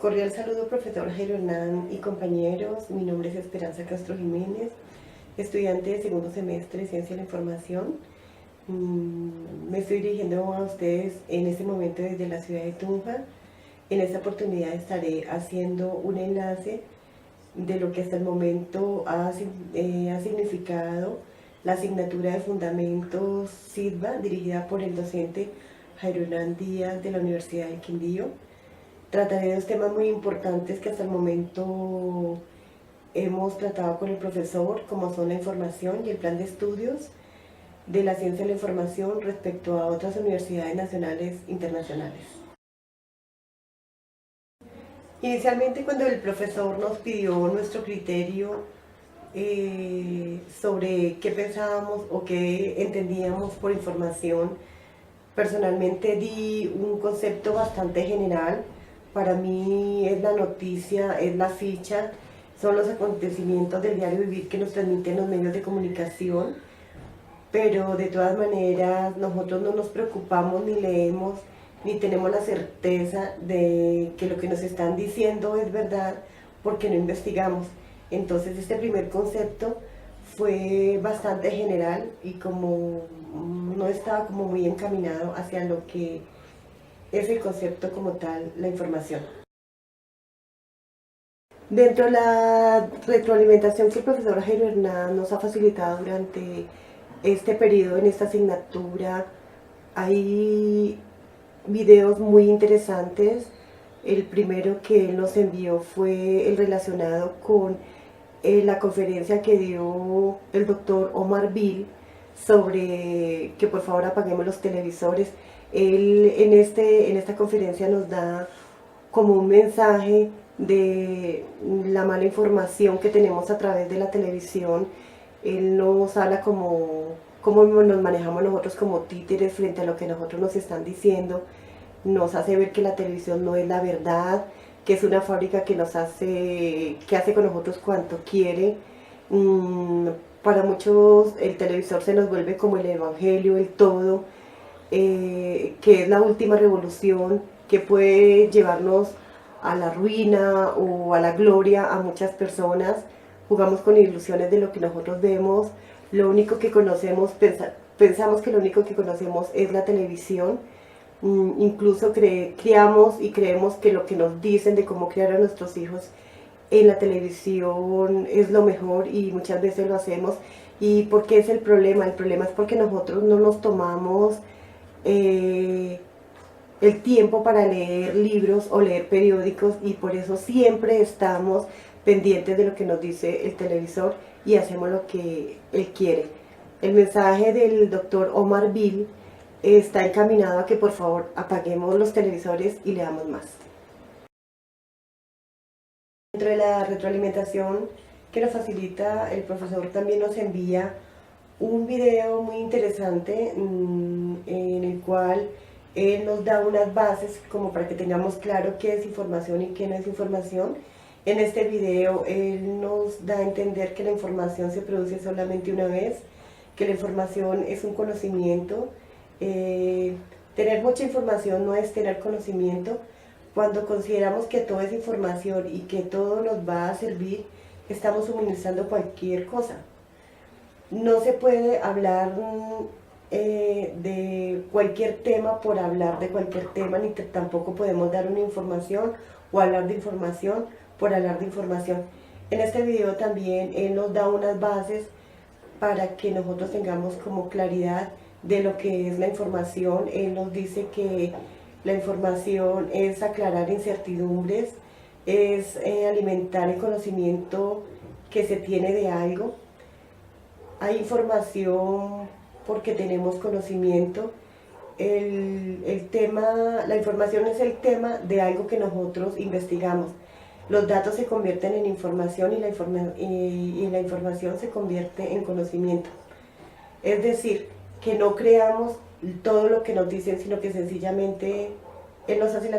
Cordial saludo, profesor Jairo Hernán y compañeros. Mi nombre es Esperanza Castro Jiménez, estudiante de segundo semestre de Ciencia de la Información. Me estoy dirigiendo a ustedes en este momento desde la ciudad de Tunja. En esta oportunidad estaré haciendo un enlace de lo que hasta el momento ha significado la asignatura de Fundamentos SIDBA, dirigida por el docente Jairo Hernán Díaz de la Universidad del Quindío. Trataré dos temas muy importantes que hasta el momento hemos tratado con el profesor, como son la información y el plan de estudios de la ciencia de la información respecto a otras universidades nacionales e internacionales. Inicialmente, cuando el profesor nos pidió nuestro criterio sobre qué pensábamos o qué entendíamos por información, personalmente di un concepto bastante general. Para mí es la noticia, es la ficha, son los acontecimientos del diario vivir que nos transmiten los medios de comunicación, pero de todas maneras nosotros no nos preocupamos ni leemos ni tenemos la certeza de que lo que nos están diciendo es verdad porque no investigamos. Entonces este primer concepto fue bastante general y como no estaba como muy encaminado hacia lo que es el concepto como tal, la información. Dentro de la retroalimentación que el profesor Jairo Hernán nos ha facilitado durante este periodo en esta asignatura, hay videos muy interesantes. El primero que él nos envió fue el relacionado con la conferencia que dio el doctor Omar Bill sobre que por favor apaguemos los televisores. Él en esta conferencia nos da como un mensaje de la mala información que tenemos a través de la televisión. Él nos habla como cómo nos manejamos nosotros como títeres frente a lo que nosotros nos están diciendo. Nos hace ver que la televisión no es la verdad, que es una fábrica que hace con nosotros cuanto quiere. Para muchos el televisor se nos vuelve como el evangelio, el todo, que es la última revolución que puede llevarnos a la ruina o a la gloria a muchas personas. Jugamos con ilusiones de lo que nosotros vemos, lo único que conocemos, pensamos que lo único que conocemos es la televisión. Incluso criamos y creemos que lo que nos dicen de cómo criar a nuestros hijos en la televisión es lo mejor y muchas veces lo hacemos. ¿Y por qué es el problema? El problema es porque nosotros no nos tomamos el tiempo para leer libros o leer periódicos y por eso siempre estamos pendientes de lo que nos dice el televisor y hacemos lo que él quiere. El mensaje del doctor Omar Bill está encaminado a que por favor apaguemos los televisores y leamos más. Dentro de la retroalimentación que nos facilita el profesor también nos envía un video muy interesante en el cual él nos da unas bases como para que tengamos claro qué es información y qué no es información. En este video él nos da a entender que la información se produce solamente una vez, que la información es un conocimiento. Tener mucha información no es tener conocimiento. Cuando consideramos que todo es información y que todo nos va a servir, estamos suministrando cualquier cosa. No se puede hablar de cualquier tema por hablar de cualquier tema, ni tampoco podemos dar una información o hablar de información por hablar de información. En este video también él nos da unas bases para que nosotros tengamos como claridad de lo que es la información. Él nos dice que la información es aclarar incertidumbres, es alimentar el conocimiento que se tiene de algo. Hay información porque tenemos conocimiento. La información es el tema de algo que nosotros investigamos. Los datos se convierten en información y la información se convierte en conocimiento. Es decir, que no creamos todo lo que nos dicen, sino que sencillamente él nos hace la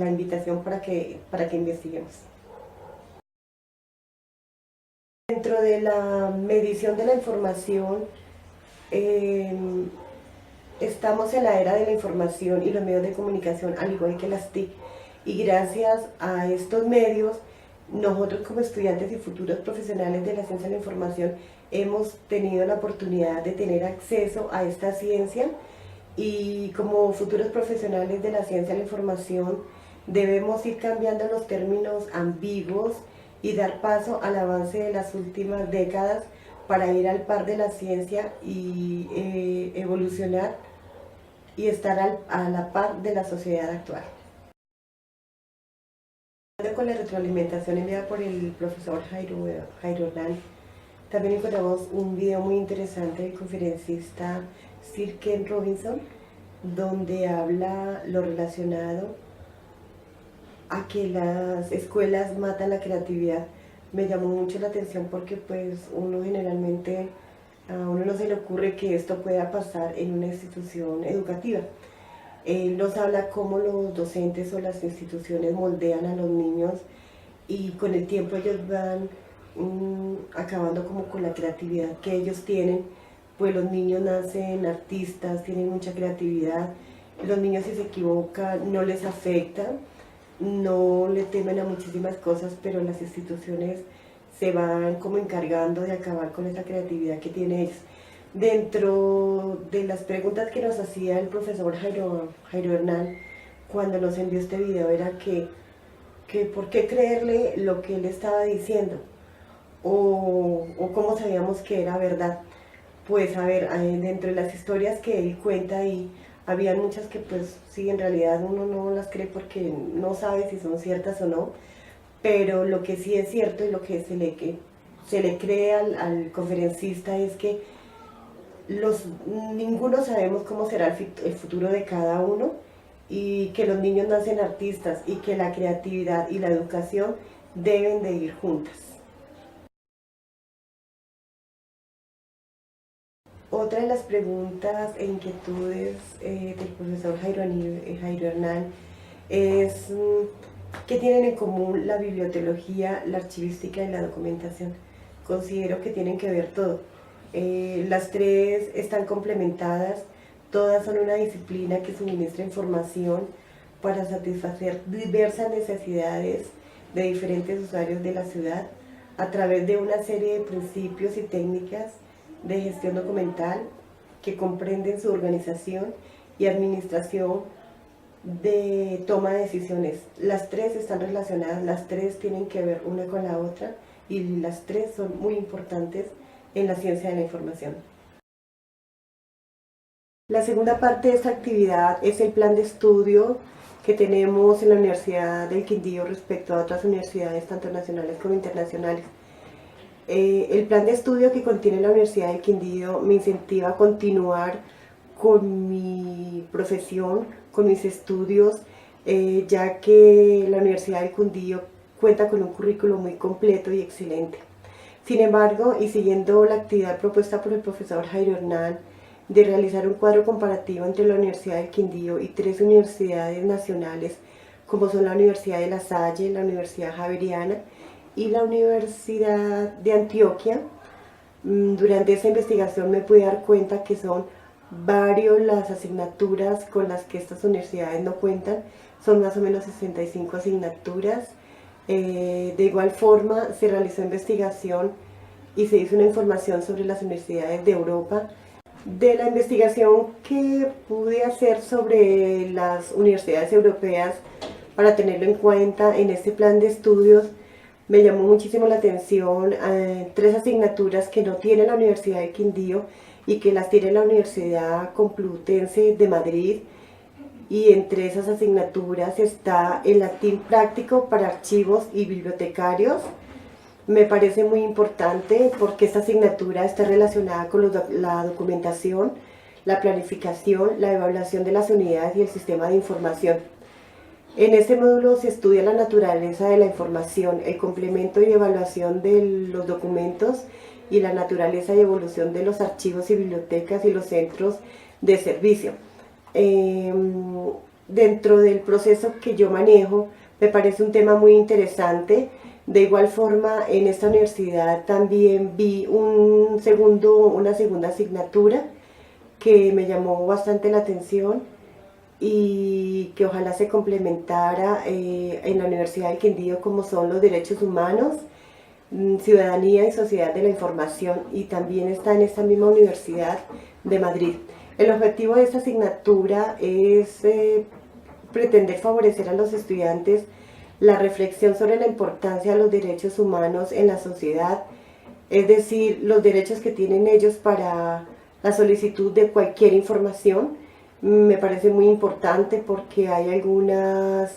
invitación para que investiguemos. Dentro de la medición de la información, estamos en la era de la información y los medios de comunicación, al igual que las TIC, y gracias a estos medios, nosotros como estudiantes y futuros profesionales de la ciencia de la información hemos tenido la oportunidad de tener acceso a esta ciencia, y como futuros profesionales de la ciencia de la información debemos ir cambiando los términos ambiguos y dar paso al avance de las últimas décadas para ir al par de la ciencia y evolucionar y estar a la par de la sociedad actual. Con la retroalimentación enviada por el profesor Jairo Hernán, también encontramos un video muy interesante del conferencista Sir Ken Robinson, donde habla lo relacionado a que las escuelas matan la creatividad. Me llamó mucho la atención porque pues uno generalmente, a uno no se le ocurre que esto pueda pasar en una institución educativa. Él nos habla cómo los docentes o las instituciones moldean a los niños y con el tiempo ellos van acabando como con la creatividad que ellos tienen, pues los niños nacen artistas, tienen mucha creatividad, los niños si se equivocan no les afecta, no le temen a muchísimas cosas, pero las instituciones se van como encargando de acabar con esa creatividad que tienen ellos. Dentro de las preguntas que nos hacía el profesor Jairo Hernán cuando nos envió este video era que por qué creerle lo que él estaba diciendo o cómo sabíamos que era verdad. Pues a ver, dentro de las historias que él cuenta ahí, habían muchas que pues sí, en realidad uno no las cree porque no sabe si son ciertas o no, pero lo que sí es cierto y lo que se le cree al conferencista es que ninguno sabemos cómo será el futuro de cada uno, y que los niños nacen artistas y que la creatividad y la educación deben de ir juntas. Otra de las preguntas e inquietudes del profesor Jairo Hernán es ¿qué tienen en común la bibliotecología, la archivística y la documentación? Considero que tienen que ver todo. Las tres están complementadas, todas son una disciplina que suministra información para satisfacer diversas necesidades de diferentes usuarios de la ciudad a través de una serie de principios y técnicas de gestión documental que comprenden su organización y administración de toma de decisiones. Las tres están relacionadas, las tres tienen que ver una con la otra y las tres son muy importantes en la ciencia de la información. La segunda parte de esta actividad es el plan de estudio que tenemos en la Universidad del Quindío respecto a otras universidades, tanto nacionales como internacionales. El plan de estudio que contiene la Universidad del Quindío me incentiva a continuar con mi profesión, con mis estudios, ya que la Universidad del Quindío cuenta con un currículo muy completo y excelente. Sin embargo, y siguiendo la actividad propuesta por el profesor Jairo Hernán de realizar un cuadro comparativo entre la Universidad del Quindío y tres universidades nacionales, como son la Universidad de La Salle, la Universidad Javeriana y la Universidad de Antioquia, durante esa investigación me pude dar cuenta que son varios las asignaturas con las que estas universidades no cuentan, son más o menos 65 asignaturas. De igual forma se realizó investigación y se hizo una información sobre las universidades de Europa. De la investigación que pude hacer sobre las universidades europeas para tenerlo en cuenta en este plan de estudios, me llamó muchísimo la atención tres asignaturas que no tiene la Universidad de Quindío y que las tiene la Universidad Complutense de Madrid, y entre esas asignaturas está el latín práctico para archivos y bibliotecarios. Me parece muy importante porque esta asignatura está relacionada con la documentación, la planificación, la evaluación de las unidades y el sistema de información. En este módulo se estudia la naturaleza de la información, el complemento y evaluación de los documentos y la naturaleza y evolución de los archivos y bibliotecas y los centros de servicio. Dentro del proceso que yo manejo, me parece un tema muy interesante. De igual forma, en esta universidad también vi una segunda asignatura que me llamó bastante la atención, y que ojalá se complementara en la Universidad del Quindío, como son los derechos humanos, ciudadanía y sociedad de la información, y también está en esta misma Universidad de Madrid. El objetivo de esta asignatura es pretender favorecer a los estudiantes la reflexión sobre la importancia de los derechos humanos en la sociedad, es decir, los derechos que tienen ellos para la solicitud de cualquier información. Me parece muy importante porque hay algunas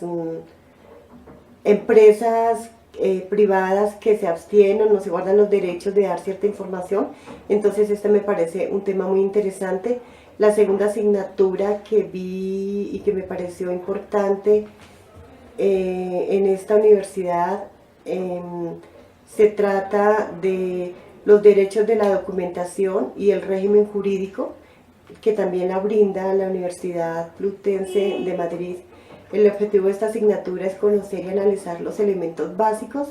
empresas privadas que se abstienen, no se guardan los derechos de dar cierta información. Entonces este me parece un tema muy interesante. La segunda asignatura que vi y que me pareció importante en esta universidad se trata de los derechos de la documentación y el régimen jurídico, que también la brinda la Universidad Plutense de Madrid. El objetivo de esta asignatura es conocer y analizar los elementos básicos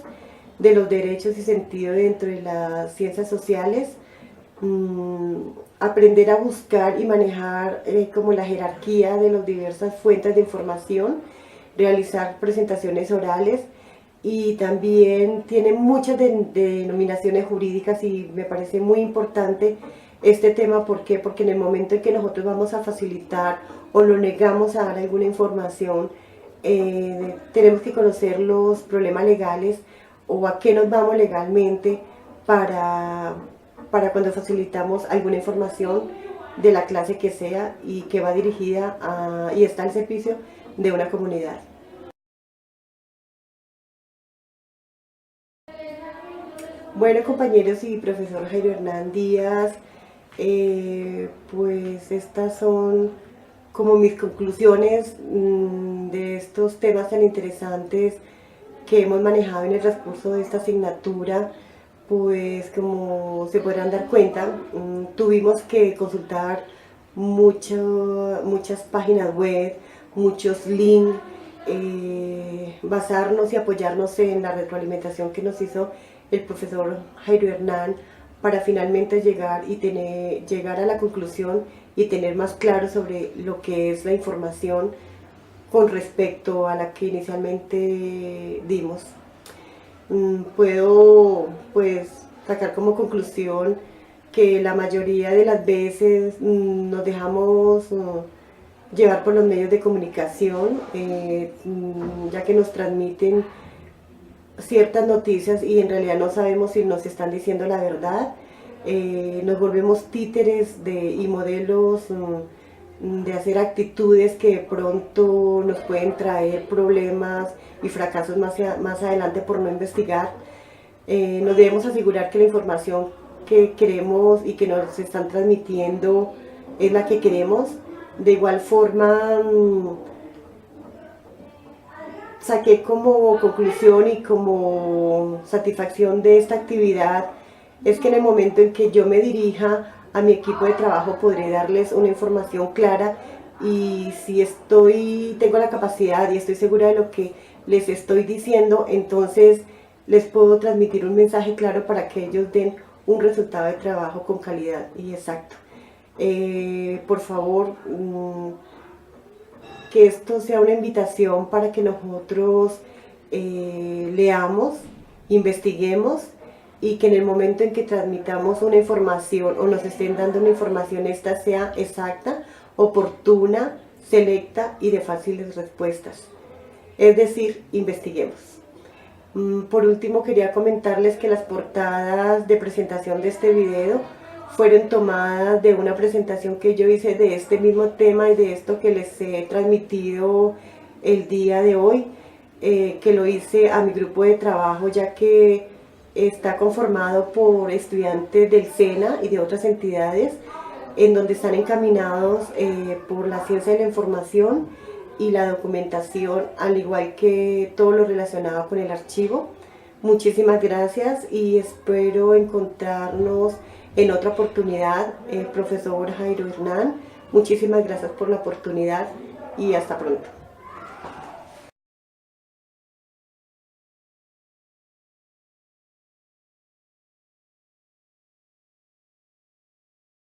de los derechos y sentido dentro de las ciencias sociales, aprender a buscar y manejar como la jerarquía de las diversas fuentes de información, realizar presentaciones orales, y también tiene muchas denominaciones jurídicas, y me parece muy importante este tema. ¿Por qué? Porque en el momento en que nosotros vamos a facilitar o lo negamos a dar alguna información, tenemos que conocer los problemas legales o a qué nos vamos legalmente para cuando facilitamos alguna información de la clase que sea y que va dirigida y está al servicio de una comunidad. Bueno, compañeros y profesor Jairo Hernán Díaz, pues estas son como mis conclusiones de estos temas tan interesantes que hemos manejado en el transcurso de esta asignatura. Pues como se podrán dar cuenta, tuvimos que consultar muchas páginas web, muchos links, basarnos y apoyarnos en la retroalimentación que nos hizo el profesor Jairo Hernán para finalmente llegar a la conclusión y tener más claro sobre lo que es la información con respecto a la que inicialmente dimos. Puedo pues sacar como conclusión que la mayoría de las veces nos dejamos llevar por los medios de comunicación, ya que nos transmiten ciertas noticias y en realidad no sabemos si nos están diciendo la verdad. Nos volvemos títeres y modelos de hacer actitudes que de pronto nos pueden traer problemas y fracasos más adelante por no investigar. Nos debemos asegurar que la información que queremos y que nos están transmitiendo es la que queremos. De igual forma, saqué como conclusión y como satisfacción de esta actividad es que en el momento en que yo me dirija a mi equipo de trabajo podré darles una información clara, y si tengo la capacidad y estoy segura de lo que les estoy diciendo, entonces les puedo transmitir un mensaje claro para que ellos den un resultado de trabajo con calidad y exacto. Por favor, que esto sea una invitación para que nosotros leamos, investiguemos, y que en el momento en que transmitamos una información o nos estén dando una información, esta sea exacta, oportuna, selecta y de fáciles respuestas. Es decir, investiguemos. Por último, quería comentarles que las portadas de presentación de este video fueron tomadas de una presentación que yo hice de este mismo tema y de esto que les he transmitido el día de hoy, que lo hice a mi grupo de trabajo, ya que está conformado por estudiantes del SENA y de otras entidades, en donde están encaminados por la ciencia de la información y la documentación, al igual que todo lo relacionado con el archivo. Muchísimas gracias y espero encontrarnos en otra oportunidad. Profesor Jairo Hernán, muchísimas gracias por la oportunidad y hasta pronto.